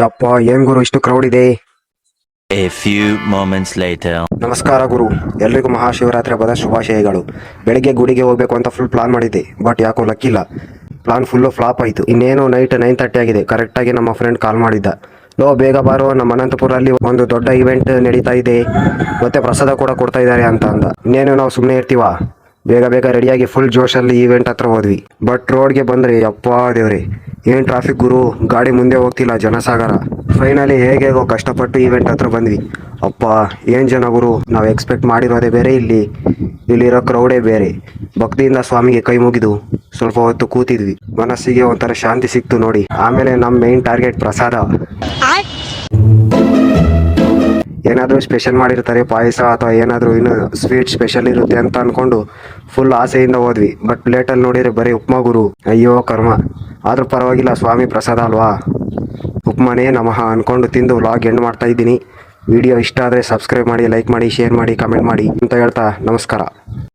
ಯಪ್ಪ ಏನ್ ಗುರು ಇಷ್ಟು ಕ್ರೌಡ್ ಇದೆ. A few moments later. ನಮಸ್ಕಾರ ಗುರು, ಎಲ್ರಿಗೂ ಮಹಾಶಿವರಾತ್ರಿ ಹಬ್ಬದ ಶುಭಾಶಯಗಳು. ಬೆಳಿಗ್ಗೆ ಗುಡಿಗೆ ಹೋಗ್ಬೇಕು ಅಂತ ಫುಲ್ ಪ್ಲಾನ್ ಮಾಡಿದ್ದೆ, ಬಟ್ ಯಾಕೋ ಲಕ್ಕಿಲ್ಲ. ಪ್ಲಾನ್ ಫುಲ್ಲು ಫ್ಲಾಪ್ ಆಯಿತು. ಇನ್ನೇನು ನೈಟ್ 9:30 ಆಗಿದೆ. ಕರೆಕ್ಟಾಗಿ ನಮ್ಮ ಫ್ರೆಂಡ್ ಕಾಲ್ ಮಾಡಿದ್ದ, ಲೋ ಬೇಗ ಬಾರೋ, ನಮ್ಮ ಅನಂತಪುರಲ್ಲಿ ಒಂದು ದೊಡ್ಡ ಇವೆಂಟ್ ನಡೀತಾ ಇದೆ, ಮತ್ತೆ ಪ್ರಸಾದ ಕೂಡ ಕೊಡ್ತಾ ಇದ್ದಾರೆ ಅಂತ ಅಂದ. ಇನ್ನೇನು ನಾವು ಸುಮ್ಮನೆ ಇರ್ತೀವ, ಬೇಗ ಬೇಗ ರೆಡಿಯಾಗಿ ಫುಲ್ ಜೋಶಲ್ಲಿ ಈವೆಂಟ್ ಹತ್ರ ಹೋದ್ವಿ. ಬಟ್ ರೋಡ್ಗೆ ಬಂದರೆ ಯಪ್ಪ ದೇವ್ರೆ, ಏನು ಟ್ರಾಫಿಕ್ ಗುರು, ಗಾಡಿ ಮುಂದೆ ಹೋಗ್ತಿಲ್ಲ, ಜನಸಾಗರ. ಫೈನಲಿ ಹೇಗೇಗೋ ಕಷ್ಟಪಟ್ಟು ಈವೆಂಟ್ ಹತ್ರ ಬಂದ್ವಿ. ಅಪ್ಪ ಏನು ಜನ ಗುರು, ನಾವು ಎಕ್ಸ್ಪೆಕ್ಟ್ ಮಾಡಿರೋದೇ ಬೇರೆ, ಇಲ್ಲಿರೋ ಕ್ರೌಡೇ ಬೇರೆ. ಭಕ್ತಿಯಿಂದ ಸ್ವಾಮಿಗೆ ಕೈ ಮುಗಿದು ಸ್ವಲ್ಪ ಹೊತ್ತು ಕೂತಿದ್ವಿ. ಮನಸ್ಸಿಗೆ ಒಂಥರ ಶಾಂತಿ ಸಿಕ್ತು ನೋಡಿ. ಆಮೇಲೆ ನಮ್ಮ ಮೇನ್ ಟಾರ್ಗೆಟ್ ಪ್ರಸಾದ. ಏನಾದರೂ ಸ್ಪೆಷಲ್ ಮಾಡಿರ್ತಾರೆ, ಪಾಯಸ ಅಥವಾ ಏನಾದರೂ ಇನ್ನು ಸ್ವೀಟ್ ಸ್ಪೆಷಲ್ ಇರುತ್ತೆ ಅಂತ ಅಂದ್ಕೊಂಡು ಫುಲ್ ಆಸೆಯಿಂದ ಹೋದ್ವಿ. ಬಟ್ ಪ್ಲೇಟಲ್ಲಿ ನೋಡಿದರೆ ಬರೀ ಉಪ್ಮಾ ಗುರು. ಅಯ್ಯೋ ಕರ್ಮ. ಆದರೂ ಪರವಾಗಿಲ್ಲ, ಸ್ವಾಮಿ ಪ್ರಸಾದ ಅಲ್ವಾ, ಉಪ್ಮಾನೇ ನಮಃ ಅಂದ್ಕೊಂಡು ತಿಂದು ವ್ಲಾಗ್ ಎಂಡ್ ಮಾಡ್ತಾ ಇದ್ದೀನಿ. ವಿಡಿಯೋ ಇಷ್ಟ ಆದರೆ ಸಬ್ಸ್ಕ್ರೈಬ್ ಮಾಡಿ, ಲೈಕ್ ಮಾಡಿ, ಶೇರ್ ಮಾಡಿ, ಕಮೆಂಟ್ ಮಾಡಿ ಅಂತ ಹೇಳ್ತಾ ನಮಸ್ಕಾರ.